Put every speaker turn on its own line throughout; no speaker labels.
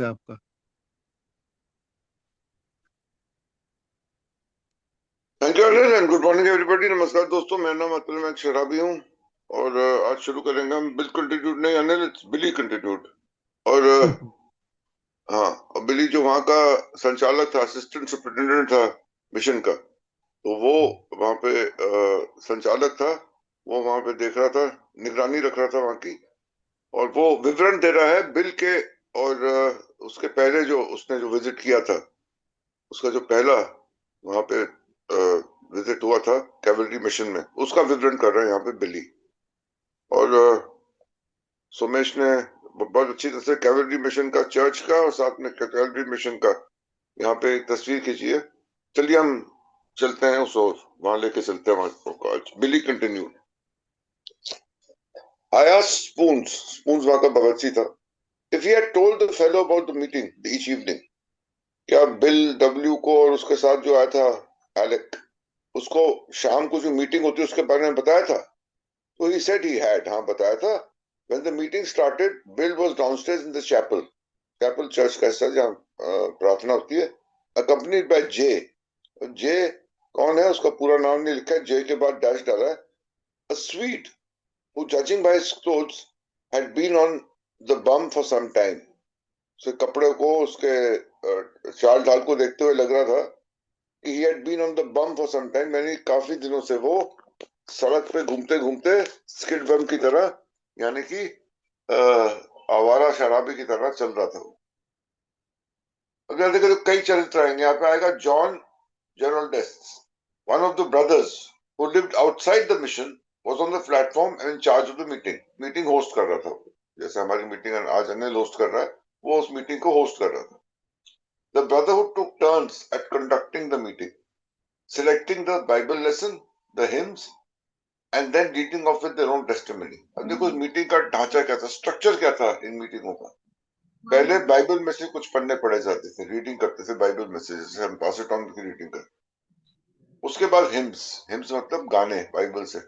है आपका।
Thank you Anil and good morning everybody. नमस्कार दोस्तों, मेरा नाम अतुल, मैं एक शराबी हूँ। और आज शुरू करेंगे हम बिल कंटिन्यूड नहीं अनिल, इट्स बिली कंटिन्यूड। और हाँ, और बिली जो वहाँ का संचालक था, असिस्टेंट सुपरिटेंडेंट था मिशन का, तो वो वहाँ पे संचालक था। वो वहाँ पे देख रहा था, निगरानी रख रहा था वहाँ की। और वो विवरण दे रहा है बिल के। और उसके पहले जो उसने जो विजिट किया था, उसका जो पहला वहां पे विजिट हुआ था कैवलरी मिशन में, उसका विवरण कर रहे हैं यहाँ पे बिली। और सोमेश ने बहुत अच्छी तरह से कैवलरी मिशन का, चर्च का, और साथ में कैवलरी मिशन का यहाँ पे एक तस्वीर खींची है। चलिए हम चलते हैं उस ओर, वहां लेके चलते हैं वहां को। आज बिली कंटिन्यू। आया स्पून्स, स्पून्स वहां का बावर्ची था। If he had told the fellow about the meeting each evening, क्या बिल डब्ल्यू को और उसके साथ जो आया था एलेक, उसको शाम को जो मीटिंग होती है उसके बारे में बताया था? तो ही सेड ही हैड, हाँ बताया था। When the meeting started Bill was downstairs in the chapel. Chapel church का हिस्सा जहाँ प्रार्थना होती है। Accompanied by J. जे कौन है, उसका पूरा नाम नहीं लिखा है, जे के बाद डैश डाला है। A sweet who judging by his clothes had been on the bum for some time. उसके कपड़े को, उसके चाल ढाल को देखते हुए लग रहा था कि he had been on the bum for some time, यानी काफी दिनों से वो सड़क पे घूमते घूमते स्किड बम की तरह, यानी कि आवारा शराबी की तरह चल रहा था वो। अगर देखें तो कई चरित्र आएंगे यहाँ पे। आएगा John Jerolds, one of the brothers who lived outside the mission, was on the platform and in charge of the meeting. Meeting host कर रहा था वो। जैसे हमारी मीटिंग आज अनिल होस्ट कर रहा है, वो उस मीटिंग को होस्ट कर रहा था। The brotherhood took turns at conducting the meeting, selecting the Bible lesson, the hymns, and then reading off with their own testimony. अब देखो मीटिंग का ढांचा क्या था, स्ट्रक्चर क्या था इन मीटिंगों का। पहले बाइबल में से कुछ पन्ने पढ़े जाते थे, रीडिंग करते थे बाइबल में से, जैसे हम पास इट ऑन की रीडिंग करते। उसके बाद हिम्स, हिम्स मतलब गाने बाइबल से,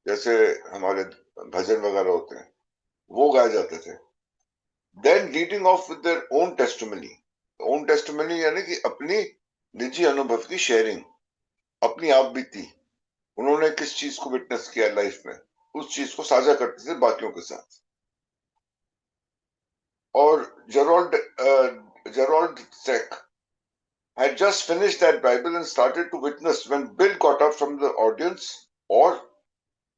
जैसे हमारे भजन वगैरह होते हैं, वो गाए जाते थे। Then reading off with their own testimony. Own testimony यानी कि अपनी निजी अनुभव की शेयरिंग, अपनी आप बीती, उन्होंने किस चीज को विटनेस किया लाइफ में, उस चीज को साझा करते थे बाकियों के साथ। और Jerold Seck had just finished that Bible and started to witness when Bill got up from the audience or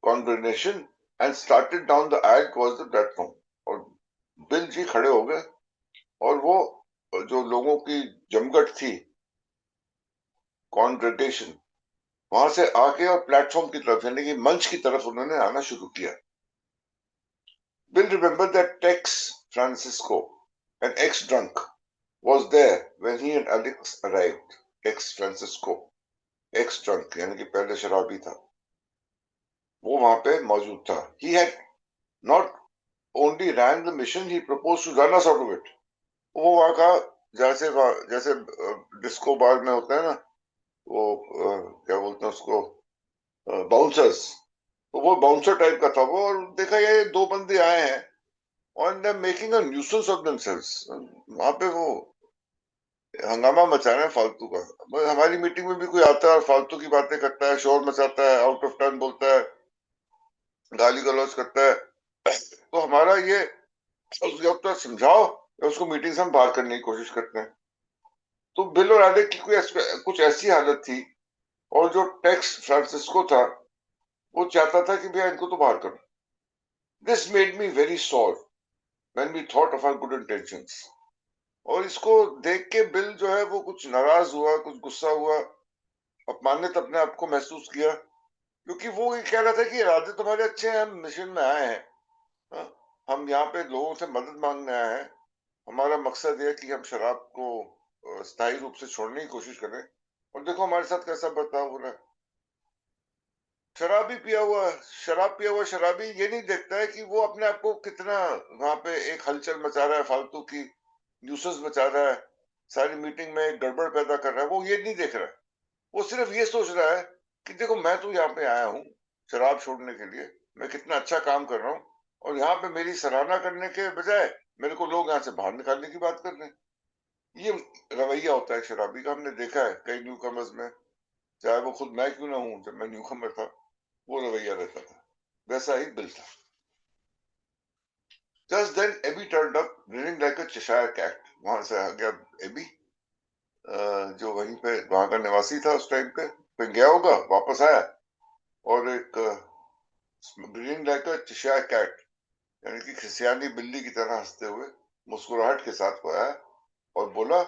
congregation and started down the aisle towards the platform. और बिल जी खड़े हो गए, और वो जो लोगों की जमघट थी, कॉन्ग्रेगेशन, वहां से आके और प्लेटफॉर्म की तरफ, यानी कि मंच की तरफ उन्होंने आना शुरू किया। Bill remember that Tex Francisco, an ex-drunk, was there when he and Alex arrived. Ex-Francisco, ex-drunk यानी कि पहले शराबी था, वो वहां पे मौजूद था। He had not only ran the mission, he proposed to run us out of it. वो वहां का, जैसे डिस्को बार में होता है ना, वो क्या बोलते हैं उसको, बाउंसर्स। तो वो बाउंसर टाइप का था वो। और देखा ये दो बंदे आए हैं और they making a nuisance of themselves. वहां पे वो हंगामा मचा रहे हैं फालतू का। हमारी मीटिंग में भी कोई आता है और फालतू की बातें करता है, शोर मचाता है, आउट ऑफ टर्न बोलता है, गाली गलौज करता है, तो हमारा ये, उसको तो समझाओ, या उसको मीटिंग से हम बाहर करने की कोशिश करते हैं। तो बिल और एलेक की कुछ ऐसी हालत थी। और जो टेक्स फ्रांसिस्को था, वो चाहता था कि भैया इनको तो बाहर करो। This made me very sore when we thought of our good intentions. और इसको देख के बिल जो है वो कुछ नाराज हुआ, कुछ गुस्सा हुआ, अपमानित अपने आप को महसूस किया। क्योंकि वो ये कह रहा था कि इरादे तुम्हारे अच्छे हैं, हम मिशन में आए हैं, हाँ, हम यहाँ पे लोगों से मदद मांगने आए हैं। हमारा मकसद ये है कि हम शराब को स्थायी रूप से छोड़ने की कोशिश करें। और देखो हमारे साथ कैसा बर्ताव हो रहा है। शराब पिया हुआ शराबी ये नहीं देखता है कि वो अपने आप को कितना वहां पे एक हलचल मचा रहा है, फालतू की न्यूसेंस मचा रहा है, सारी मीटिंग में गड़बड़ पैदा कर रहा है। वो ये नहीं देख रहा है। वो सिर्फ ये सोच रहा है कि देखो मैं तो यहाँ पे आया हूँ शराब छोड़ने के लिए, मैं कितना अच्छा काम कर रहा हूँ, और यहाँ पे मेरी सराहना करने के बजाय मेरे को लोग यहाँ से बाहर निकालने की बात कर रहे हैं। ये रवैया होता है शराबी का, हमने देखा है कई न्यू कमर्स में, चाहे वो खुद मैं क्यों ना हूं, जब मैं न्यू कमर था वो रवैया रहता था। वैसा ही बिल था। Just then Ebby turned up grinning like a Cheshire cat. वहां से आ गया एबी, जो वहीं पे वहां का निवासी था उस टाइम पे, फिर गया होगा, वापस आया और एक grinning like a Cheshire cat, यानी कि खिसियानी बिल्ली की तरह हंसते हुए मुस्कुराहट के साथ वो आया और बोला,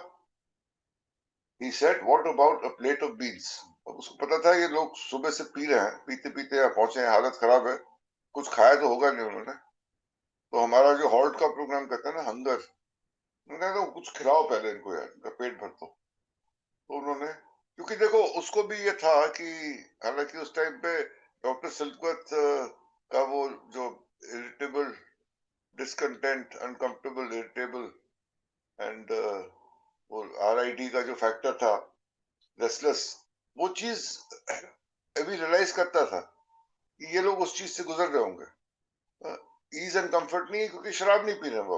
he said what about a plate of beans। अब उसको पता था ये लोग सुबह से पी रहे हैं, पीते पीते यहाँ पहुंचे हैं, हालत खराब है, कुछ खाया तो होगा नहीं उन्होंने। तो हमारा जो हॉल्ट का प्रोग्राम करता है ना, हंगर, उन्होंने कहा कुछ खिलाओ पहले इनको यार, इनका पेट भर दो। तो उन्होंने, क्योंकि देखो उसको भी ये था कि हालांकि उस टाइम पे डॉक्टर सिल्कवर्थ का वो जो irritable, discontent, uncomfortable, irritable and वो RID का जो फैक्टर था, रेस्टलेस, वो चीज अभी रियलाइज करता था कि ये लोग उस चीज से गुजर रहे होंगे। ईज एंड कंफर्ट नहीं है क्योंकि शराब नहीं पी रहे वो,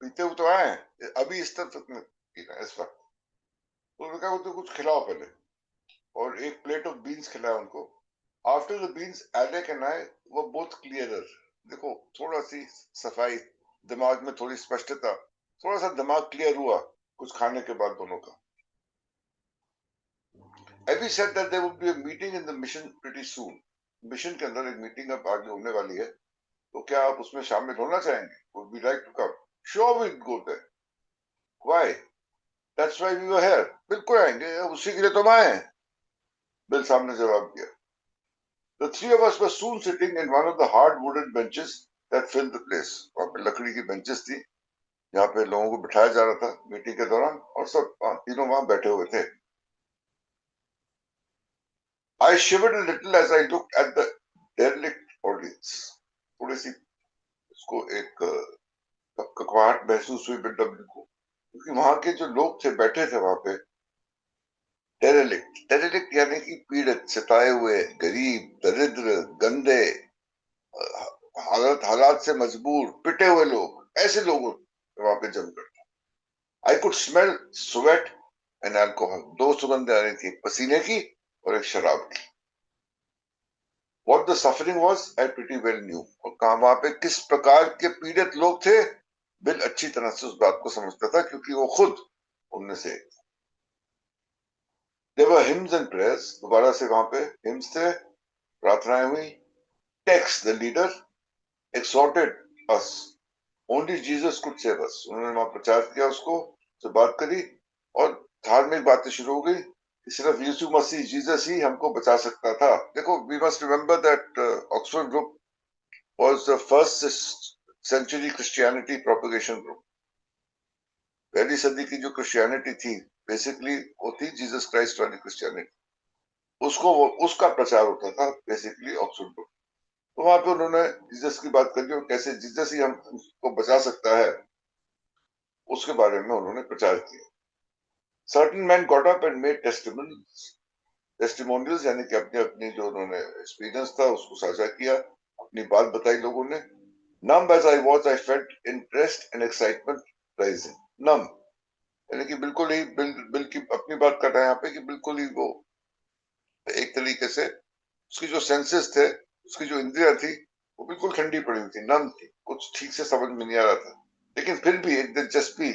पीते हुए तो आए हैं, अभी इस तरह तक नहीं पी रहे इस वक्त। तो उन्होंने कहा वो तो कुछ खिलाओ पहले, और एक प्लेट ऑफ बीन्स खिलाया उनको। After the beans Alec and I were both clearer. देखो थोड़ा सी सफाई, दिमाग में थोड़ी स्पष्टता, थोड़ा सा दिमाग क्लियर हुआ कुछ खाने के बाद दोनों का। Abby said that there would be a meeting in the mission pretty soon। Mission के अंदर एक मीटिंग अब आगे होने वाली है, तो क्या आप उसमें शामिल होना चाहेंगे? Would we like to come? Sure, we'd go there। Why? That's why we were here। बिल्कुल आएंगे, उसी के लिए तो हम आए हैं, बिल साहब ने जवाब दिया। The three of us were soon sitting in one of the hard wooden benches that filled the place। वहां पे लकड़ी की बेंचेस थी जहाँ पे लोगों को बिठाया जा रहा था मीटिंग के दौरान, और सब तीनों वहां बैठे हुए थे। I shivered a little as I looked at the derelict audience। थोड़ी सी उसको एक ककवाहट महसूस हुई BW को, क्योंकि वहां के जो लोग थे बैठे थे वहां पे, डेरेलिक्ट, डेरेलिक्ट यानी कि पीड़ित, सताए हुए, गरीब, दरिद्र, गंदे, हालात से मजबूर, पिटे हुए लोग, ऐसे लोग वहां पे जमकर। I could smell sweat and alcohol. दो सुगंधें आ रही थी, पसीने की और एक शराब की। What the suffering was I pretty well knew। और कहा वहां पे किस प्रकार के पीड़ित लोग थे, बिल अच्छी तरह से उस बात को समझता था क्योंकि वो खुद उनमें से। There were hymns and prayers। दोबारा से वहां पे हिम्स थे, प्रार्थनाएं हुई। Tex the leader exhorted us only Jesus could save us। उन्होंने वहां प्रचार किया, उसको से बात करी और धार्मिक बातें शुरू हो गई कि सिर्फ यीशु मसीह, जीसस ही हमको बचा सकता था। देखो, we must remember that Oxford Group was the first century Christianity propagation group। पहली सदी की जो क्रिश्चियनिटी थी बेसिकली वो थी जीसस क्राइस्ट वाली क्रिश्चियनिटी, उसको उसका प्रचार होता था बेसिकली ऑक्सफोर्ड ग्रुप। तो वहां पे उन्होंने जीसस की बात करी और कैसे जीसस ही हमको बचा सकता है उसके बारे में उन्होंने प्रचार किया। Certain men got up and made testimonials, यानी कि अपने अपनी जो उन्होंने एक्सपीरियंस था उसको साझा किया, अपनी बात बताई लोगों ने। Numb as I was, I felt interest and excitement rising। Numb यानी कि बिल्कुल ही बिल की अपनी बात कर रहे हैं यहाँ पे कि बिल्कुल ही वो एक तरीके से उसकी जो सेंसेस थे, उसकी जो इंद्रियां थी, वो बिल्कुल ठंडी पड़ी हुई थी, नम थी, कुछ ठीक से समझ में नहीं आ रहा था, लेकिन फिर भी एक दिलचस्पी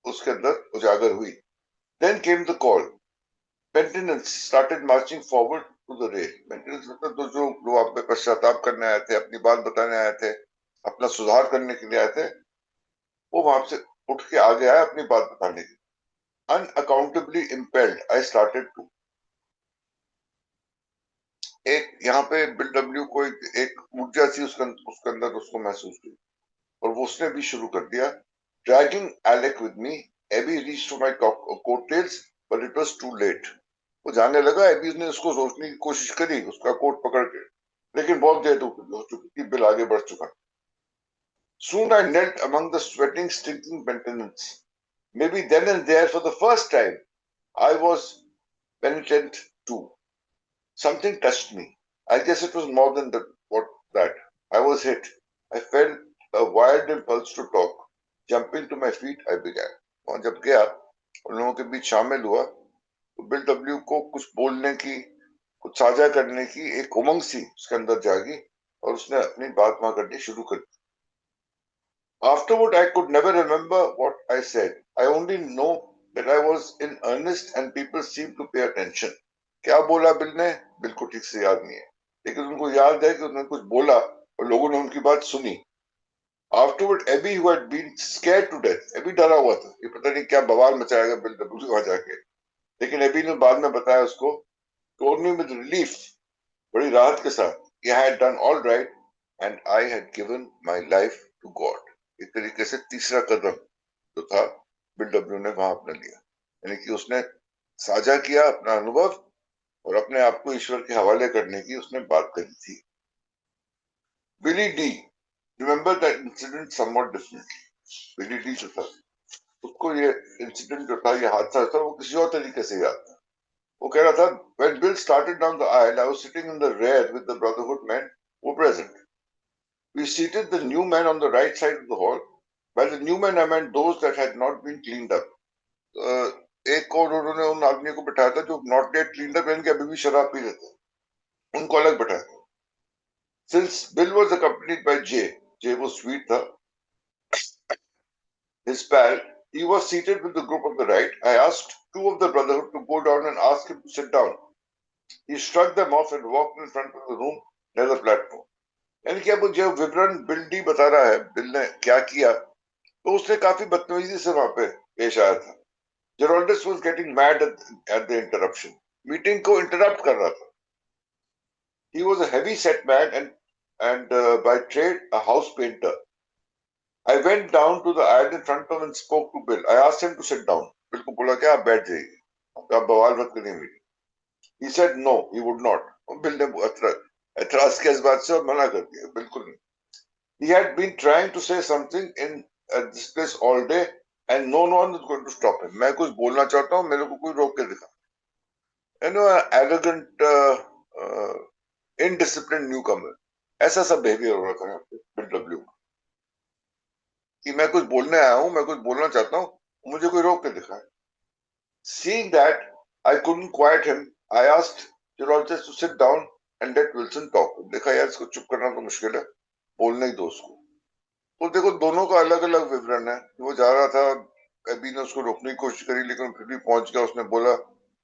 उसके अंदर उजागर हुई। Then came the call। Penitents started marching forward to the rail। Penitents मतलब तो जो लोग आप पे पश्चाताप करने आए थे, अपनी बात बताने आए थे, अपना सुधार करने के लिए आए थे, वो वहां से उठ के आगे आए अपनी बात बताने के। Unaccountably impelled I started to। एक यहाँ पे बिल डब्ल्यू को एक ऊर्जा थी उसके अंदर उसको महसूस हुई, और वो उसने भी शुरू कर दिया। Dragging Alec with me, Abby reached for my coattails, but it was too late। वो जाने लगा, एबी ने उसको रोकने की कोशिश करी, उसका कोट पकड़ के, लेकिन बहुत देर हो चुकी थी, बिल आगे बढ़ चुका। Soon I knelt among the sweating, stinking penitents। Maybe then and there, for the first time, I was penitent too। Something touched me। I guess it was more than that. I was hit। I felt a wild impulse to talk। Jumping to my feet, I began. और जब गया उन लोगों के बीच शामिल हुआ तो bill W को कुछ बोलने की, कुछ साझा करने की एक उमंग सी उसके अंदर जागी और उसने अपनी बात वहां करनी शुरू कर दी. Afterward, I could never remember what I said. I only know that I was in earnest and people seemed to pay attention. क्या बोला बिल ने, बिल को ठीक से याद नहीं है, लेकिन उनको याद है कि उन्होंने कुछ बोला और लोगों ने उनकी बात सुनी. Afterward, Abby, who had been scared to death, Abby डरा हुआ था, ये पता नहीं क्या बवाल मचाएगा बिल डब्ल्यू वहां जाके, लेकिन एबी ने बाद में बताया उसको, told me with relief, बड़ी राहत के साथ, I had done all right and I had given my life to God. एक तरीके से तीसरा कदम जो था बिल डब्ल्यू ने वहां अपना लिया, यानी कि उसने साझा किया अपना अनुभव और अपने आप को ईश्वर के हवाले करने की उसने बात करी थी. Billy D remember that incident somewhat differently. Billy D जो था उसको ये इंसिडेंट जो था, ये हादसा था, वो किसी और तरीके से याद था. वो कह रहा था, when Bill started down the aisle, I was sitting in the rear with the Brotherhood men who were present. We seated the new men on the right side of the hall. By the new men, I meant those that had not been cleaned up. एक और उन्होंने उन आदमियों को बिठाया था जो not yet cleaned up, यानी कि अभी भी शराब पी रहे थे, उनको अलग बिठाया था. Since Bill was accompanied by Jay वो स्वीट था, his pal, he was seated with the group on the right. I asked two of the Brotherhood to go down and ask him to sit down. He shrugged them off and walked in front of the room near the platform. यानी कि अब जो विवरण Bill de बता रहा है bill ने क्या किया, तो उसने काफी बदतमीजी से वहां पे पेश आया था. Geraldus was getting mad at the interruption. Meeting को इंटरप्ट कर रहा था. He was a heavy set man and by trade a house painter. I went down to the aisle in front of him and spoke to Bill. I asked him to sit down. Bill को बोला कि आप बैठ जाइए, आप बवाल मत करिए meeting. He said no, he would not. Bill ने एतराज किया इस बात से और मना कर दिया, बिल्कुल नहीं. He had been trying to say something in this place all day and no one is going to stop him. मैं कुछ बोलना चाहता हूँ, मेरे को कोई रोक के दिखा. You know, arrogant, indisciplined newcomer. ऐसा सब बिहेवियर हो रखा है बिल डब्ल्यू कि मैं कुछ बोलने आया हूँ, मैं कुछ बोलना चाहता हूँ, मुझे कोई रोक के दिखाए. Seeing that I couldn't quiet him, I asked Geraldus to sit down and let Wilson talk. देखा यार, इसको चुप करना तो मुश्किल है, बोलने ही दो उसको. तो देखो दोनों का अलग अलग विवरण है. वो जा रहा था, अभी ने उसको रोकने की कोशिश करी लेकिन फिर भी पहुंच गया, उसने बोला.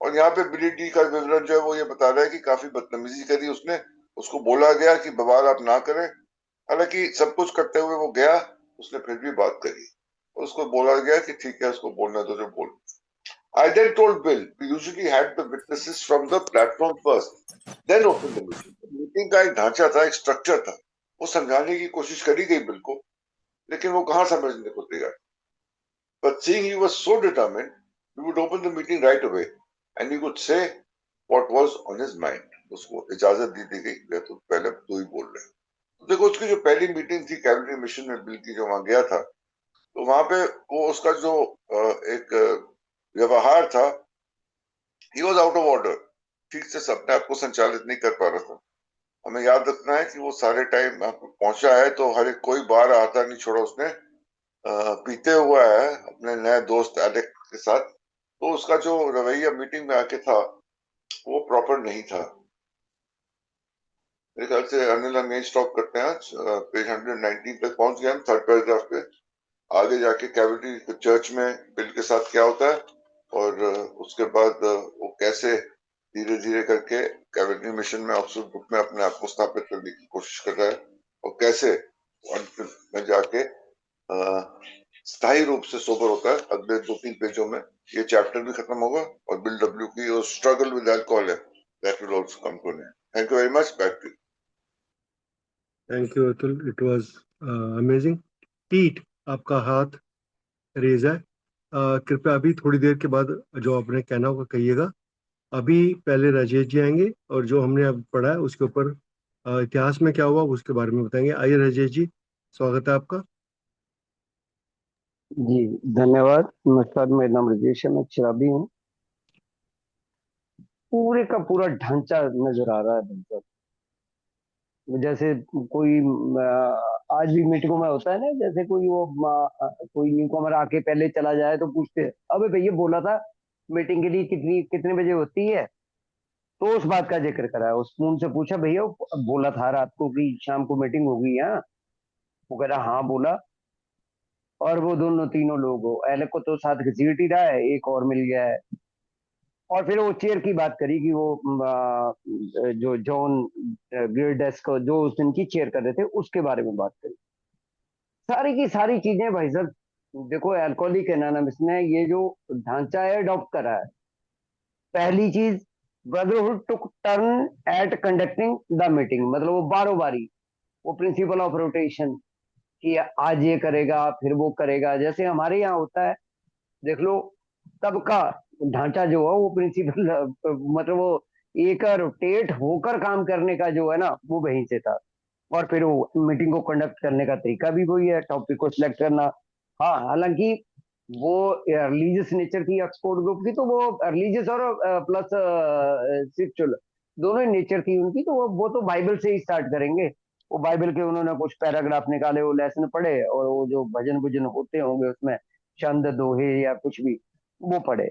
और यहाँ पे बिली डी का विवरण जो है वो ये बता रहा है कि काफी बदतमीजी करी उसने, उसको बोला गया कि बवाल आप ना करें. हालांकि सब कुछ करते हुए वो गया, उसने फिर भी बात करी, उसको बोला गया कि ठीक है, उसको बोलने दो जो बोल. I then told Bill we usually had the witnesses from the platform first, then open the meeting. Meeting का एक ढांचा था, एक स्ट्रक्चर था, वो समझाने की कोशिश करी गई बिल को, लेकिन वो कहाँ समझने को तैयार. But seeing he was so determined, we would open the meeting right away and he could say what was on his mind. उसको इजाजत दी गई, या तो पहले तो ही बोल रहे. तो देखो उसकी जो पहली मीटिंग थी कैबिनेट मिशन में बिल की, जो वहां गया था, तो वहां पे वो उसका जो एक व्यवहार था, he was out of order. ठीक से अपने आप को संचालित नहीं कर पा रहा था. हमें याद रखना है कि वो सारे टाइम पहुंचा है तो हर एक कोई बार आता नहीं छोड़ा उसने, पीते हुआ है अपने नए दोस्त एलेक के साथ. तो उसका जो रवैया मीटिंग में आके था वो प्रॉपर नहीं था. मेरे ख्याल से अनिल हम यही स्टॉप करते हैं आज. पेज 119 तक पहुंच गए हम, थर्ड पैराग्राफ पे. आगे जाके कैविटी चर्च में बिल के साथ क्या होता है और उसके बाद वो कैसे धीरे धीरे करके कैबिनेट मिशन में ऑक्सफोर्ड ग्रुप में अपने आप को स्थापित करने की कोशिश कर रहा है और कैसे अंत में जाके स्थायी रूप से सोबर होता है. अगले 2-3 पेजों में ये चैप्टर भी खत्म होगा और बिल डब्ल्यू की जो स्ट्रगल विद अल्कोहल है that will also come to an end. Thank you very much. Back to you.
Thank you Atul, it was amazing. Pete, आपका हाथ रेज है. कृपया अभी थोड़ी देर के बाद जो आपने कहना होगा कहिएगा. अभी पहले राजेश जी आएंगे और जो हमने अब पढ़ा है उसके ऊपर इतिहास में क्या हुआ उसके बारे में बताएंगे. आइए राजेश जी, स्वागत है आपका.
जी धन्यवाद. नमस्कार, मेरा नाम राजेश है, मैं शराबी हूँ. पूरे का पूरा ढांचा नजर आ रहा है बिल्कुल. जैसे कोई आज भी मीटिंगों में होता है ना, जैसे कोई वो कोई न्यू कमर आके पहले चला जाए तो पूछते हैं, अबे भैया बोला था मीटिंग के लिए कितनी कितने बजे होती है। तो उस बात का जिक्र करा, उस उनसे पूछा, भैया बोला था रात को कि शाम को मीटिंग होगी यहाँ। वो कह रहा हाँ बोला। और वो दोनों तीनों लोग हो, एलेक को तो साथ घसीट ही रहा है, एक और मिल गया है। और फिर वो चेयर की बात करी कि वो जो जॉन गिल्डेस्क को जो उस दिन की चेयर कर रहे थे उसके बारे में बात करी। सारी की सारी चीजें भाई साहब देखो, अल्कोहलिक एनोनिमस ने ये जो ढांचा है अडॉप्ट करा है। पहली चीज, brotherhood took turn eight conducting the meeting, मतलब वो बारो बारी, वो प्रिंसिपल ऑफ रोटेशन कि आज ये करेगा फिर वो करेगा, जैसे हमारे यहाँ होता है। देख लो, सबका ढांचा जो है वो प्रिंसिपल मतलब वो एक रोटेट होकर काम करने का जो है ना, वो वहीं से था। और फिर वो मीटिंग को कंडक्ट करने का तरीका भी वही है, टॉपिक को सिलेक्ट करना। हाँ, हालांकि वो रिलीजियस नेचर थी ऑक्सफोर्ड ग्रुप की, तो वो रिलीजियस और प्लस स्पिरिचुअल दोनों ही नेचर थी उनकी, तो वो तो बाइबल से ही स्टार्ट करेंगे। वो बाइबल के उन्होंने कुछ पैराग्राफ निकाले, वो लेसन पढ़े, और वो जो भजन भुजन होते होंगे उसमें छंद दोहे या कुछ भी वो पढ़े।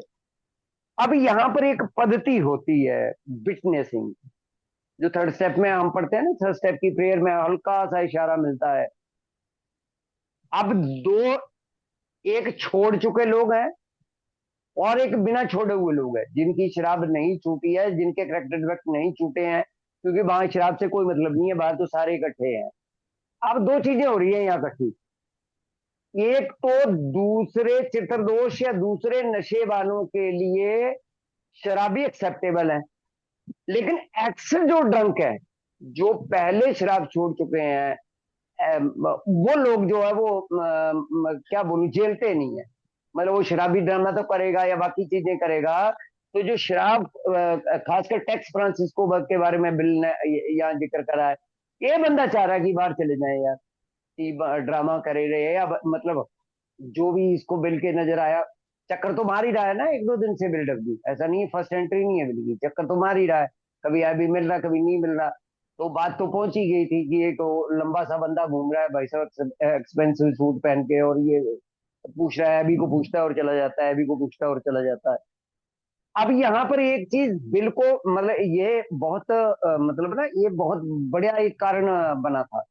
अब यहाँ पर एक पद्धति होती है, विटनेसिंग, जो थर्ड स्टेप में हम पढ़ते हैं ना, थर्ड स्टेप की प्रेयर में हल्का सा इशारा मिलता है। अब दो, एक छोड़ चुके लोग हैं और एक बिना छोड़े हुए लोग हैं, जिनकी शराब नहीं छूटी है, जिनके करेक्टर डिफेक्ट नहीं छूटे हैं, क्योंकि वहां शराब से कोई मतलब नहीं है, बाहर तो सारे इकट्ठे हैं। अब दो चीजें हो रही हैं यहाँ इकट्ठी। एक तो दूसरे चित्रदोष या दूसरे नशे वालों के लिए शराबी एक्सेप्टेबल है, लेकिन एक्स जो ड्रंक है, जो पहले शराब छोड़ चुके हैं, वो लोग जो है वो क्या बोलूं, झेलते नहीं है। मतलब वो शराबी ड्रामा तो करेगा या बाकी चीजें करेगा, तो जो शराब खासकर टेक्स फ्रांसिस्को के बारे में बिल ने यहाँ जिक्र करा है, ये बंदा चाह रहा है कि बाहर चले जाए यार, कि ड्रामा करे रहे, या मतलब जो भी इसको बिल के नजर आया। चक्कर तो मार ही रहा है ना, एक दो दिन से बिल्डअप भी, ऐसा नहीं है फर्स्ट एंट्री नहीं है बिल की, चक्कर तो मार ही रहा है। कभी अभी मिल रहा, कभी नहीं मिल रहा। तो बात तो पहुंच ही गई थी कि एक तो लंबा सा बंदा घूम रहा है भाई साहब एक्सपेंसिव सूट पहन के, और ये पूछ रहा है, अभी को पूछता है और चला जाता है, अभी को पूछता है और चला जाता है। अब यहाँ पर एक चीज बिल को, मतलब ये बहुत मतलब ना, ये बहुत बढ़िया एक कारण बना था।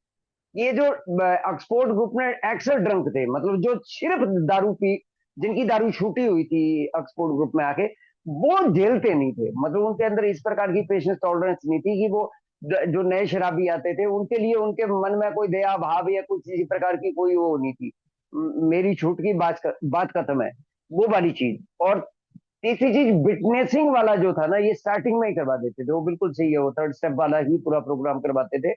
ये जो ऑक्सफोर्ड ग्रुप में एक्सल ड्रंक थे, मतलब जो सिर्फ दारू पी, जिनकी दारू छूटी हुई थी ऑक्सफोर्ड ग्रुप में आके, वो झेलते नहीं थे। मतलब उनके अंदर इस प्रकार की पेशेंस टॉलरेंस नहीं थी कि वो जो नए शराबी आते थे उनके लिए उनके मन में कोई दया भाव या कुछ इसी प्रकार की कोई वो नहीं थी। मेरी छूट की बात खत्म है, वो वाली चीज। और तीसरी चीज, विटनेसिंग वाला जो था ना, ये स्टार्टिंग में ही करवा देते थे, वो बिल्कुल सही है, वो थर्ड स्टेप वाला ही पूरा प्रोग्राम करवाते थे।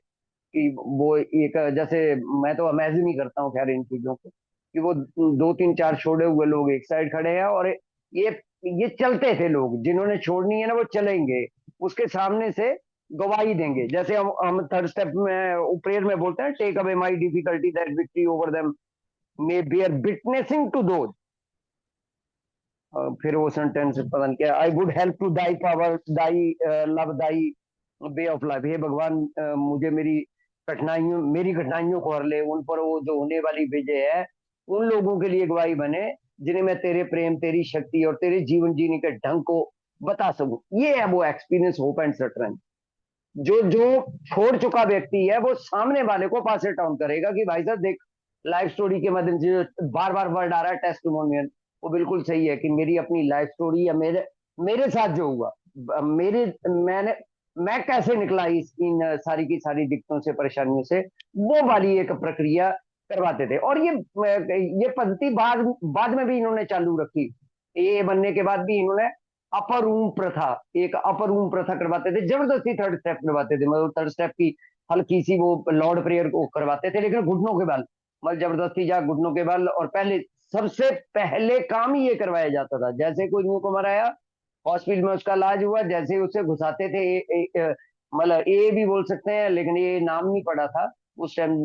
कि वो एक जैसे, मैं तो इमेजिन ही करता हूँ खैर इन चीजों को, कि वो दो तीन चार छोड़े हुए लोग एक साइड खड़े हैं, और ये ये चलते थे लोग, जिन्होंने छोड़नी है ना वो चलेंगे, उसके सामने से गवाही देंगे। जैसे हम थर्ड स्टेप में प्रेयर में बोलते हैं, take away my difficulty that victory over them may bear witnessing to those. फिर वो सेंटेंस पता नहीं क्या, I would help to thy power thy love thy way of life. हे भगवान, मुझे मेरी कठिनाइयों को हर ले, उन पर वो जो होने वाली विजय है, उन लोगों के लिए गवाही बने जिन्हें मैं तेरे प्रेम, तेरी शक्ति और तेरे जीवन जीने के ढंग को बता सकूं। ये है वो एक्सपीरियंस, होप एंड स्ट्रेंथ। जो जो छोड़ चुका व्यक्ति है वो सामने वाले को पास इट डाउन करेगा कि भाई साहब देख, लाइफ स्टोरी के माध्यम से जो बार बार वर्ड आ रहा है टेस्टिमोनियल, वो बिल्कुल सही है कि मेरी अपनी लाइफ स्टोरी या मेरे मेरे साथ जो हुआ, मेरे मैंने मैं कैसे निकला इस इन सारी की सारी दिक्कतों से, परेशानियों से, वो वाली एक प्रक्रिया करवाते थे। और ये पद्धति बाद बाद में भी इन्होंने चालू रखी। ये बनने के बाद भी इन्होंने अपर रूम प्रथा, एक अपर रूम प्रथा करवाते थे, जबरदस्ती थर्ड स्टेप करवाते थे, मतलब थर्ड स्टेप की हल्की सी वो लॉर्ड प्रेयर को करवाते थे, लेकिन घुटनों के बल, मतलब जबरदस्ती जा घुटनों के बल। और पहले, सबसे पहले काम ही ये करवाया जाता था, जैसे कोई न्यू कमर आया हॉस्पिटल में, उसका इलाज हुआ, जैसे उसे घुसाते थे, मतलब ए भी बोल सकते हैं, लेकिन ये नाम नहीं पड़ा था उस टाइम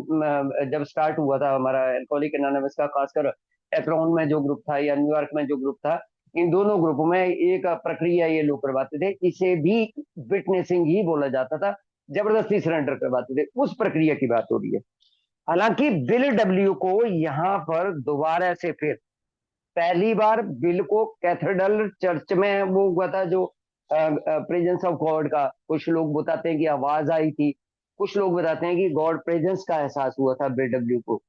जब स्टार्ट हुआ था हमारा एल्कोहलिक एनोनिमस का, खासकर एक्रोन में जो ग्रुप था या न्यूयॉर्क में जो ग्रुप था, इन दोनों ग्रुपों में एक प्रक्रिया ये लोग करवाते थे, इसे भी विटनेसिंग ही बोला जाता था। जबरदस्ती सरेंडर करवाते थे, उस प्रक्रिया की बात हो रही है। हालांकि बिल डब्ल्यू को यहाँ पर दोबारा से फिर पहली बार बिल को कैथेड्रल चर्च में वो हुआ था, जो प्रेजेंस ऑफ गॉड का, कुछ लोग बताते हैं कि आवाज आई थी, कुछ लोग बताते हैं कि गॉड प्रेजेंस का एहसास हुआ था बिल डब्ल्यू को।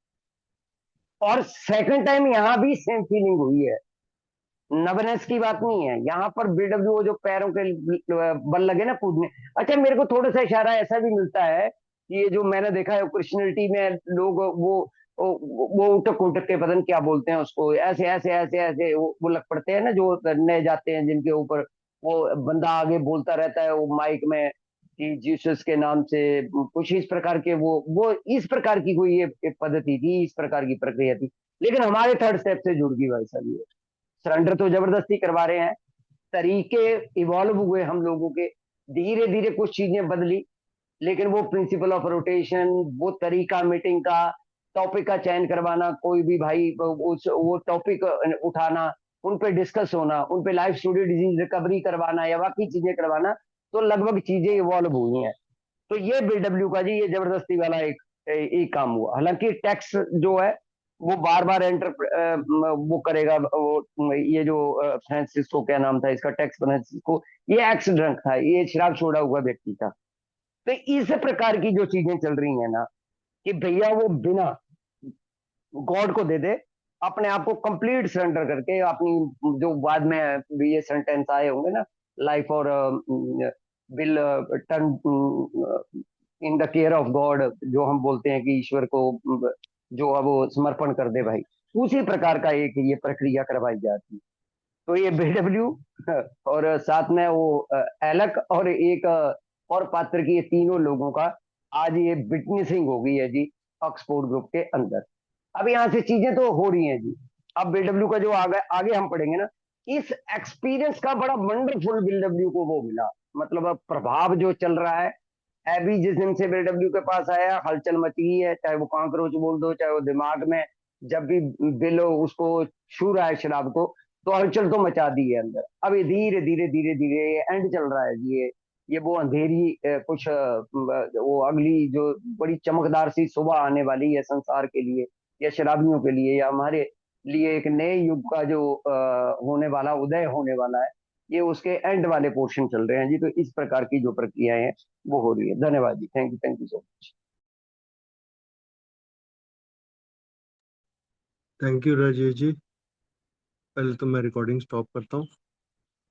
और सेकंड टाइम यहाँ भी सेम फीलिंग हुई है, नर्वसनेस की बात नहीं है यहाँ पर। बीडब्ल्यू जो पैरों के बल लगे ना कूदने। अच्छा, मेरे को थोड़ा सा इशारा ऐसा भी मिलता है कि ये जो मैंने देखा है क्रिश्चियनिटी में लोग वो उठक उठक के पता नहीं क्या बोलते हैं उसको, ऐसे ऐसे ऐसे ऐसे वो लग पड़ते हैं ना, जो नए जाते हैं जिनके ऊपर वो बंदा आगे बोलता रहता है वो माइक में कि जीसस के नाम से, कुछ इस प्रकार के वो इस प्रकार की कोई ये पद्धति थी, इस प्रकार की प्रक्रिया थी। लेकिन हमारे थर्ड स्टेप से जुड़ गई भाई साहब ये। सरेंडर तो जबरदस्ती करवा रहे हैं, तरीके इवॉल्व हुए हम लोगों के, धीरे धीरे कुछ चीजें बदली, लेकिन वो प्रिंसिपल ऑफ रोटेशन, वो तरीका मीटिंग का, टॉपिक का चयन करवाना, कोई भी भाई वो टॉपिक उठाना, उन पे डिस्कस होना, उन पे लाइफ स्टूडियो डिजीज रिकवरी करवाना या बाकी चीजें करवाना, तो लगभग चीजें इवॉल्व हुई हैं। तो ये बीडब्ल्यू का जी ये जबरदस्ती वाला एक काम हुआ। हालांकि टैक्स जो है वो बार बार एंटर वो करेगा, वो ये जो फ्रांसिस्को क्या नाम था इसका, टैक्स फ्रांसिस्को, ये एक्स ड्रंक था, ये शराब छोड़ा हुआ व्यक्ति था। तो इस प्रकार की जो चीजें चल रही है ना, कि भैया वो बिना गॉड को दे दे, अपने आप को कंप्लीट सरेंडर करके अपनी जो बाद में ये सेंटेंस आए होंगे ना, लाइफ और will turn in the care of God, जो हम बोलते हैं कि ईश्वर को जो है वो समर्पण कर दे भाई, उसी प्रकार का एक ये प्रक्रिया करवाई जाती है। तो ये बीडब्ल्यू और साथ में वो एलक और एक और पात्र की, ये तीनों लोगों का आज ये विटनेसिंग हो गई है जी ऑक्सफोर्ड ग्रुप के अंदर। अब यहाँ से चीजें तो हो रही हैं जी। अब बीडब्ल्यू का जो आगे आगे हम पढ़ेंगे ना, इस एक्सपीरियंस का बड़ा वंडरफुल बीडब्ल्यू को वो मिला, मतलब अब प्रभाव जो चल रहा है। अभी जिस दिन से बीडब्ल्यू के पास आया, हलचल मची है, चाहे वो कॉकरोच बोल दो, चाहे वो दिमाग में जब भी बिल उसको छू रहा है शराब को, तो हलचल तो मचा दी है अंदर। अब ये धीरे धीरे धीरे धीरे एंड चल रहा है जी। ये वो अंधेरी कुछ वो अगली जो बड़ी चमकदार सी सुबह आने वाली है संसार के लिए, या शराबियों के लिए, या हमारे लिए एक नए युग का जो होने वाला, उदय होने वाला है, ये उसके एंड वाले पोर्शन चल रहे हैं जी। तो इस प्रकार की जो प्रक्रियाएं हैं वो हो रही है। धन्यवाद जी, thank you so much.
Thank you Rajesh ji. पहले तो मैं रिकॉर्डिंग स्टॉप करता हूँ।